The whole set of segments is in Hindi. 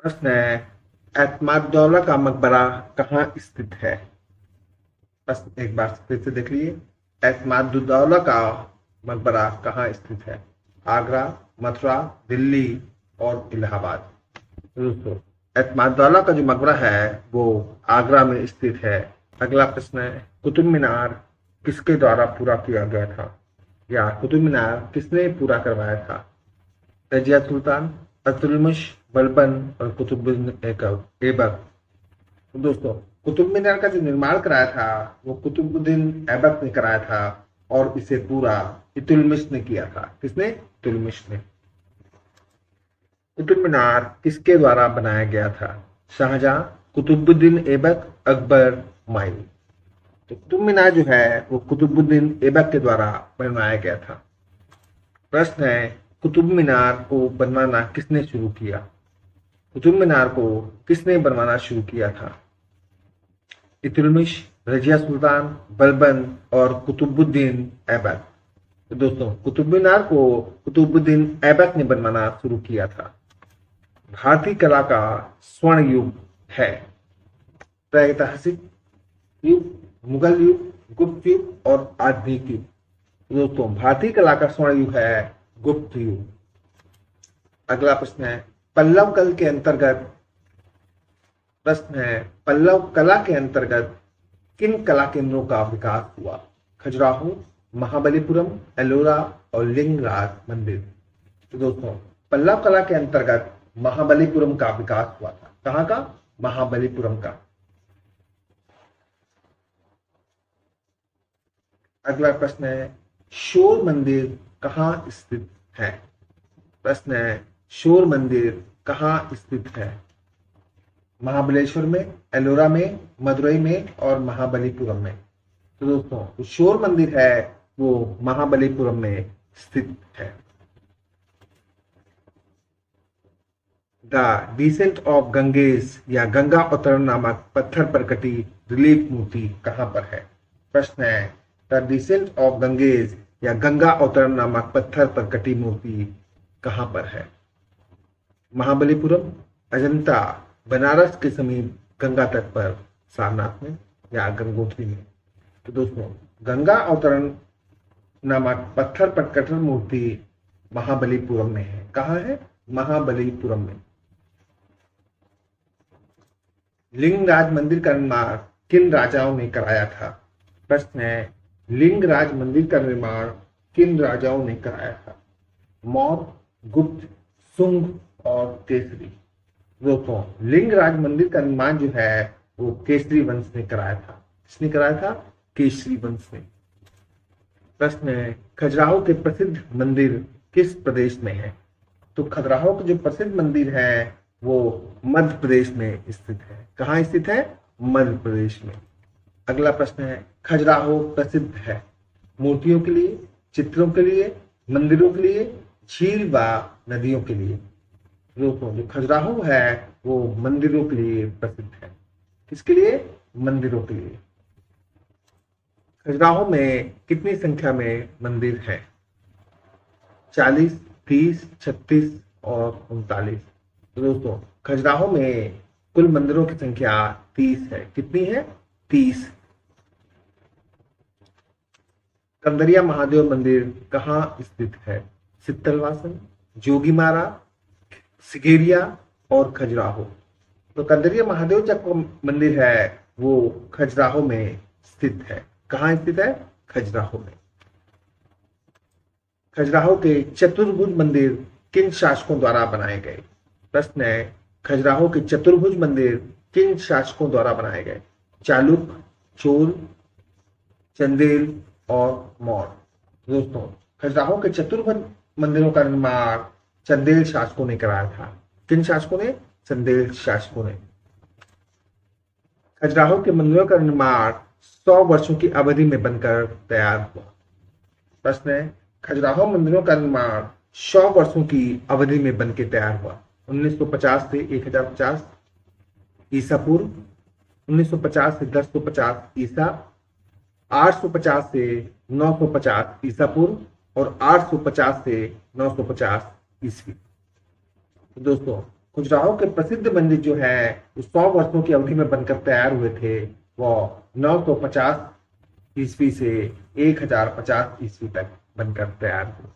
प्रश्न है, एतमादुद्दौला का मकबरा कहाँ स्थित है? प्रश्न एक बार फिर से देख लीजिए। एतमादुद्दौला का मकबरा कहाँ स्थित है? आगरा, मथुरा, दिल्ली और इलाहाबाद। दोस्तों, एतमादुद्दौला का जो मकबरा है वो आगरा में स्थित है। अगला प्रश्न है, कुतुब मीनार किसके द्वारा पूरा किया गया था, या कुतुब मीनार किसने पूरा करवाया था? रजिया सुल्तान, अतुलमुश, बलबन और कुतुबुद्दीन ऐबक। तो दोस्तों, कुतुब मीनार का जो निर्माण कराया था वो कुतुबुद्दीन ऐबक ने कराया था और इसे पूरा इल्तुतमिश ने किया था। किसने? इल्तुतमिश ने। कुतुब मीनार किसके द्वारा बनाया गया था? शाहजहां, कुतुबुद्दीन ऐबक, अकबर, हुमायूं। तो कुतुब मीनार जो है वो कुतुबुद्दीन ऐबक के द्वारा बनवाया गया था। प्रश्न है, कुतुब मीनार को बनवाना किसने शुरू किया? कुतुब मीनार को किसने बनवाना शुरू किया था? इल्तुतमिश, रजिया सुल्तान, बलबन और कुतुबुद्दीन ऐबक। तो दोस्तों, कुतुब मीनार को कुतुबुद्दीन ऐबक ने बनवाना शुरू किया था। भारतीय कला का स्वर्ण युग है प्रागैतिहासिक युग, मुगल युग, गुप्त युग और आधुनिक युग। दोस्तों, भारतीय कला का स्वर्ण युग है गुप्त युग। अगला प्रश्न है, पल्लव कल के अंतर्गत प्रश्न है, पल्लव कला के अंतर्गत किन कला केंद्रों का विकास हुआ? खजुराहो, महाबलीपुरम, एलोरा और लिंगराज मंदिर। तो दोस्तों, पल्लव कला के अंतर्गत महाबलीपुरम का विकास हुआ था। कहाँ का? महाबलीपुरम का। अगला प्रश्न है, शोर मंदिर कहाँ स्थित है? प्रश्न है, शोर मंदिर कहाँ स्थित है? महाबलेश्वर में, एलोरा में, मदुरई में और महाबलीपुरम में। तो दोस्तों, जो शोर मंदिर है वो महाबलीपुरम में स्थित है। द डिसेंट ऑफ गंगेज या गंगा अवतरण नामक पत्थर पर कटी रिलीफ मूर्ति कहाँ पर है? प्रश्न है, द डिसेंट ऑफ गंगेज या गंगा अवतरण नामक पत्थर पर कटी मूर्ति कहाँ पर है? महाबलीपुरम, अजंता, बनारस के समीप गंगा तट पर, सारनाथ में या गंगोत्री में। तो दोस्तों, गंगा अवतरण नामक पत्थर पर कटी मूर्ति महाबलीपुरम में है। कहाँ है? महाबलीपुरम में। लिंगराज मंदिर का निर्माण किन राजाओं ने कराया था? प्रश्न है, लिंगराज मंदिर का निर्माण किन राजाओं ने कराया था? मौर्य, गुप्त, शुंग और केसरी। दोस्तों, लिंगराज मंदिर का निर्माण जो है वो केसरी वंश ने कराया था। किसने कराया था? केसरी वंश ने। प्रश्न है, खजुराहो के प्रसिद्ध मंदिर किस प्रदेश में है? तो खजुराहो के जो प्रसिद्ध मंदिर है वो मध्य प्रदेश में स्थित है। कहाँ स्थित है? मध्य प्रदेश में। अगला प्रश्न है, खजुराहो प्रसिद्ध है मूर्तियों के लिए, चित्रों के लिए, मंदिरों के लिए, झील व नदियों के लिए। दोस्तों, जो खजुराहो है वो मंदिरों के लिए प्रसिद्ध है। किसके लिए? मंदिरों के लिए। खजुराहो में कितनी संख्या में मंदिर है? 40, 30, 36 और 39। तो दोस्तों, खजुराहो में कुल मंदिरों की संख्या 30 है। कितनी है? 30। कंदरिया महादेव मंदिर कहाँ स्थित है? सित्तलवासन, जोगीमारा, सिगेरिया और खजुराहो। तो कंदरिया महादेव जो मंदिर है वो खजुराहो में स्थित है। कहाँ स्थित है? खजुराहो में। खजुराहो के चतुर्भुज मंदिर किन शासकों द्वारा बनाए गए? प्रश्न है, खजुराहो के चतुर्भुज मंदिर किन शासकों द्वारा बनाए गए? चालुक्य, चोल, चंदेल और मौर्य। दोस्तों, खजुराहो के चतुर्भुज मंदिरों का निर्माण चंदेल शासकों ने कराया था। किन शासकों ने? चंदेल शासकों ने। खजुराहो के मंदिरों का निर्माण 100 वर्षों की अवधि में बनकर तैयार हुआ। प्रश्न है, खजुराहो मंदिरों का निर्माण 100 वर्षों की अवधि में बनकर तैयार हुआ। 1950 से 1050 ईसा पूर्व, 1950 से 1050 ईसा, 850 से 950 ईसा पूर्व और 850 से 950 ईस्वी। तो दोस्तों, खजुराहो के प्रसिद्ध मंदिर जो है वो 100 वर्षों की अवधि में बनकर तैयार हुए थे। वो 950 ईस्वी से 1050 ईस्वी तक बनकर तैयार हुए।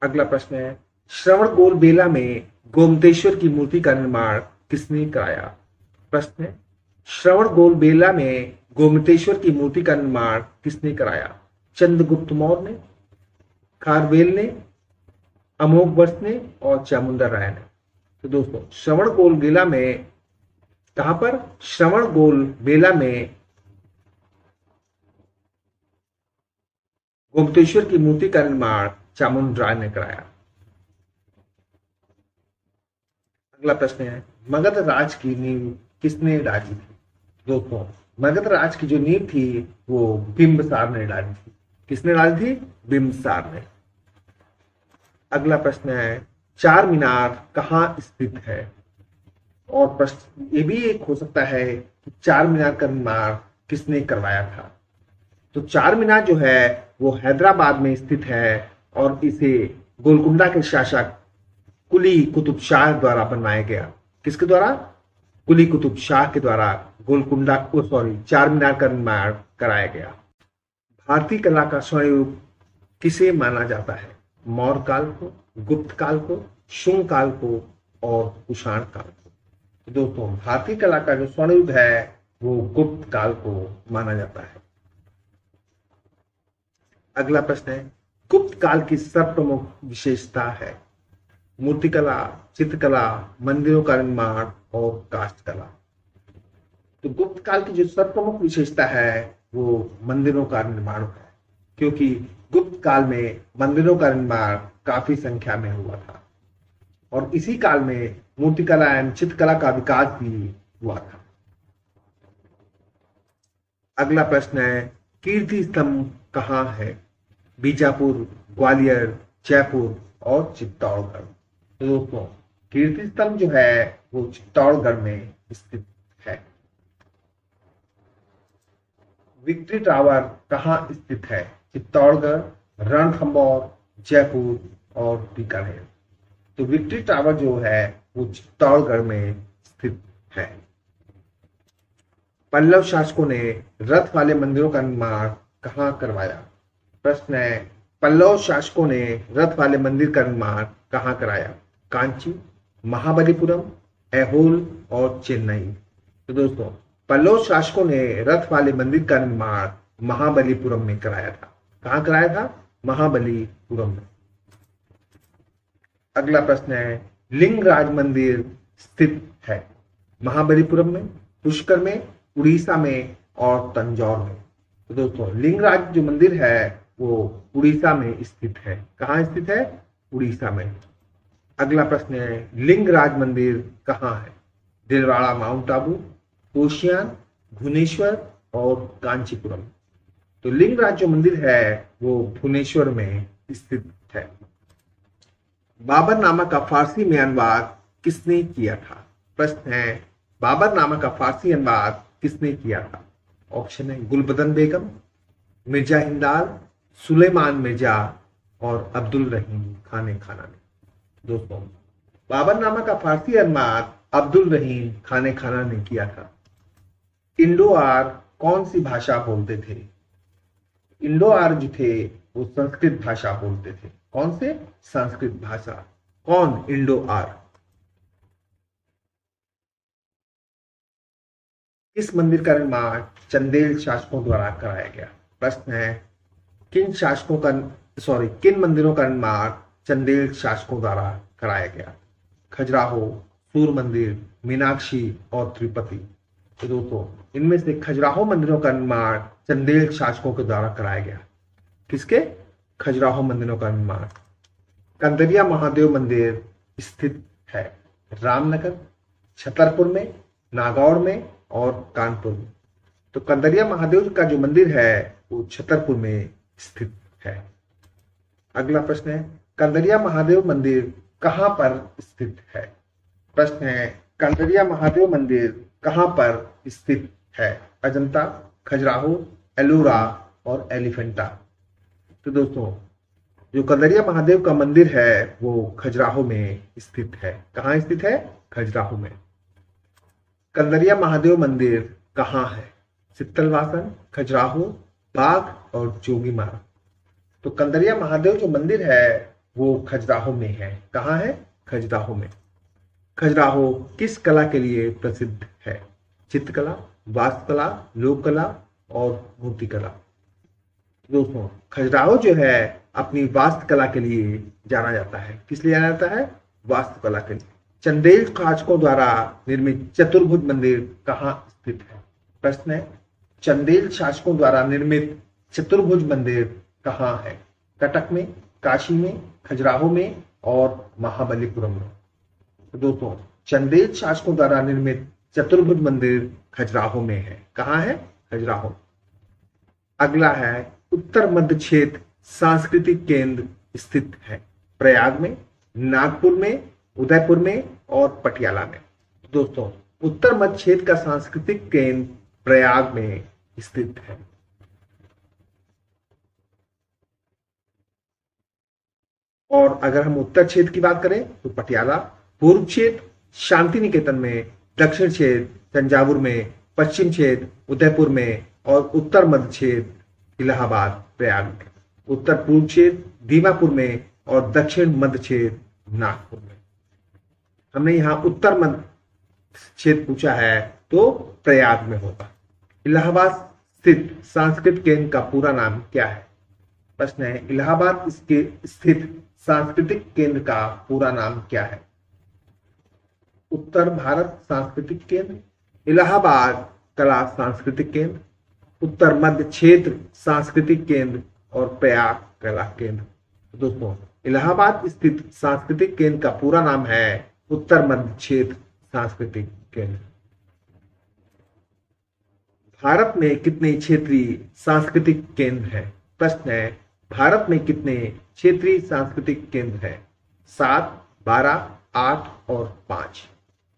अगला प्रश्न है, श्रवणबेल बेला में गोमतेश्वर की मूर्ति का निर्माण किसने कराया? प्रश्न है, श्रवणबेल बेला में गोमतेश्वर की मूर्ति का निर्माण किसने कराया? चंद्रगुप्त मौर्य ने, खारवेल ने, अमोघवर्ष ने और चामुंडा राय ने। तो दोस्तों श्रवणबेल बेला में, कहां पर? श्रवणबेल बेला में गोमतेश्वर की मूर्ति का निर्माण चामुंडा राय ने कराया। अगला प्रश्न है, मगध राज की नींव किसने डाली थी? दोस्तों मगध राज की जो नींव थी वो बिंबिसार ने डाली थी। किसने डाली थी? बिंबिसार ने। अगला प्रश्न है, चार मीनार कहाँ स्थित है? और प्रश्न ये भी एक हो सकता है कि चार मीनार का निर्माण किसने करवाया था? तो चार मीनार जो है वो हैदराबाद में स्थित है और इसे गोलकुंडा के शासक कुली कुतुब शाह द्वारा बनवाया गया। किसके द्वारा? कुली कुतुब शाह के द्वारा गोलकुंडा चार मीनार का निर्माण कराया गया। भारतीय कला का स्वरूप किसे माना जाता है? मौर्य काल को, गुप्त काल को, शुंग काल को और कुषाण काल को। तो दोस्तों भारतीय कला का जो स्वरूप है वो गुप्त काल को माना जाता है। अगला प्रश्न है, गुप्त काल की सर्वप्रमुख विशेषता है? मूर्तिकला, चित्रकला, मंदिरों का निर्माण और काष्ठकला। तो गुप्त काल की जो सर्वप्रमुख विशेषता है वो मंदिरों का निर्माण है, क्योंकि गुप्त काल में मंदिरों का निर्माण काफी संख्या में हुआ था और इसी काल में मूर्तिकला एवं चित्रकला का विकास भी हुआ था। अगला प्रश्न है, कीर्ति स्तंभ कहाँ है? बीजापुर, ग्वालियर, जयपुर और चित्तौड़गढ़। तो दोस्तों कीर्ति स्तंभ जो है वो चित्तौड़गढ़ में स्थित है। विक्ट्री टावर कहाँ स्थित है? चित्तौड़गढ़, रणथंभौर, जयपुर और बीकानेर। तो विक्ट्री टावर जो है वो चित्तौड़गढ़ में स्थित है। पल्लव शासकों ने रथ वाले मंदिरों का निर्माण कहाँ करवाया? प्रश्न है, पल्लव शासकों ने रथ वाले मंदिर का निर्माण कहाँ कराया? कांची, महाबलीपुरम, ऐहोल और चेन्नई। तो दोस्तों पल्लव शासकों ने रथ वाले मंदिर का निर्माण महाबलीपुरम में कराया था। कहाँ कराया था? महाबलीपुरम में। अगला प्रश्न है, लिंगराज मंदिर स्थित है? महाबलीपुरम में, पुष्कर में, उड़ीसा में और तंजौर में। तो दोस्तों लिंगराज जो मंदिर है वो उड़ीसा में स्थित है। कहाँ स्थित है? उड़ीसा में। अगला प्रश्न है, लिंगराज मंदिर कहाँ है? दिलवाड़ा माउंट आबू, कोशियान, भुवनेश्वर और कांचीपुरम। तो लिंगराज जो मंदिर है वो भुवनेश्वर में स्थित है। बाबरनामा का फारसी में अनुवाद किसने किया था? प्रश्न है, बाबरनामा का फारसी अनुवाद किसने किया था? ऑप्शन है, गुलबदन बेगम, मिर्जा हिंदाल, सुलेमान मिर्जा और अब्दुल रहीम खाने खाना ने। दोस्तों बाबरनामा का फारसी अनुवाद अब्दुल रहीम खाने खाना ने किया था। इंडो आर कौन सी भाषा बोलते थे? इंडो आर जो थे वो संस्कृत भाषा बोलते थे। कौन से? संस्कृत भाषा। कौन? इंडो आर। इस मंदिर का निर्माण चंदेल शासकों द्वारा कराया गया। प्रश्न है, किन मंदिरों का निर्माण चंदेल शासकों द्वारा कराया गया? खजुराहो, सूर्य मंदिर, मीनाक्षी और तिरुपति। तो दोस्तों इनमें से खजुराहो मंदिरों का निर्माण चंदेल शासकों के द्वारा कराया गया। किसके? खजुराहो मंदिरों का निर्माण। कंदरिया महादेव मंदिर स्थित है रामनगर, छतरपुर में, नागौर में और कानपुर में। तो कंदरिया महादेव का जो मंदिर है वो छतरपुर में स्थित है। अगला प्रश्न है, कंदरिया महादेव मंदिर कहां पर स्थित है? प्रश्न है, कंदरिया महादेव मंदिर कहां पर स्थित है? अजंता, खजुराहो, एलोरा और एलिफेंटा। तो दोस्तों जो कंदरिया महादेव का मंदिर है वो खजुराहो में स्थित है। कहाँ स्थित है? खजुराहो में। कंदरिया महादेव मंदिर कहाँ है? सित्तलवासन, खजुराहो, बाग और जोगीमारा। तो कंदरिया महादेव जो मंदिर है वो खजुराहो में है। कहाँ है? खजुराहो में। खजुराहो किस कला के लिए प्रसिद्ध है? चित्रकला, वास्तुकला, लोक कला और मूर्तिकला। दोस्तों, खजुराहो जो है अपनी वास्तुकला के लिए जाना जाता है। किस लिए जाना जाता है? वास्तुकला के लिए। चंदेल शासकों द्वारा निर्मित चतुर्भुज मंदिर कहाँ स्थित है? प्रश्न है, चंदेल शासकों द्वारा निर्मित चतुर्भुज मंदिर कहाँ है? कटक में, काशी में, खजुराहो में और महाबलीपुरम में। तो दोस्तों, चंदेल शासकों द्वारा निर्मित चतुर्भुज मंदिर खजुराहो में है। कहाँ है? खजुराहो। अगला है, उत्तर मध्य क्षेत्र सांस्कृतिक केंद्र स्थित है। प्रयाग में, नागपुर में, उदयपुर में और पटियाला में। दोस्तों, उत्तर मध्य क्षेत्र का सांस्कृतिक केंद्र प्रयाग में स्थित है। और अगर हम उत्तर क्षेत्र की बात करें तो पटियाला, पूर्व क्षेत्र शांति निकेतन में, दक्षिण क्षेत्र तंजावुर में, पश्चिम क्षेत्र उदयपुर में और उत्तर मध्य क्षेत्र इलाहाबाद प्रयाग में। उत्तर पूर्व क्षेत्र दीमापुर में और दक्षिण मध्य क्षेत्र नागपुर में। हमने यहाँ उत्तर मध्य क्षेत्र पूछा है तो प्रयाग में होगा। इलाहाबाद स्थित सांस्कृतिक केंद्र का पूरा नाम क्या है? प्रश्न है, इलाहाबाद इसके स्थित सांस्कृतिक केंद्र का पूरा नाम क्या है? उत्तर भारत सांस्कृतिक केंद्र, इलाहाबाद कला सांस्कृतिक केंद्र, उत्तर मध्य क्षेत्र सांस्कृतिक केंद्र और प्रयाग कला केंद्र। दोस्तों, इलाहाबाद स्थित सांस्कृतिक केंद्र का पूरा नाम है उत्तर मध्य क्षेत्र सांस्कृतिक केंद्र। भारत में कितने क्षेत्रीय सांस्कृतिक केंद्र हैं? प्रश्न है, भारत में कितने क्षेत्रीय सांस्कृतिक केंद्र हैं? 7, 12, 8 और 5।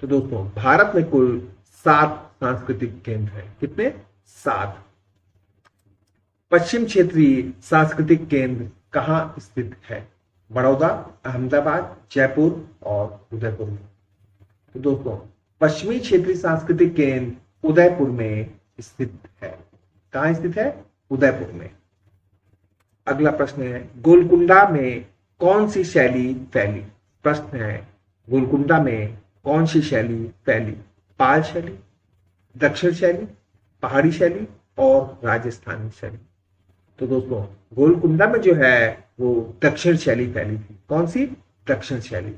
तो दोस्तों, भारत में कुल 7 सांस्कृतिक केंद्र हैं। कितने? 7। पश्चिम क्षेत्रीय सांस्कृतिक केंद्र कहाँ स्थित है? बड़ौदा, अहमदाबाद, जयपुर और उदयपुर में। तो दोस्तों, पश्चिमी क्षेत्रीय सांस्कृतिक केंद्र उदयपुर में स्थित है। कहाँ स्थित है? उदयपुर में। अगला प्रश्न है, गोलकुंडा में कौन सी शैली फैली? प्रश्न है, गोलकुंडा में कौन सी शैली फैली? पाल शैली, दक्षिण शैली, पहाड़ी शैली और राजस्थानी शैली। तो दोस्तों, गोलकुंडा में जो है वो दक्षिण शैली फैली थी। कौन सी? दक्षिण शैली।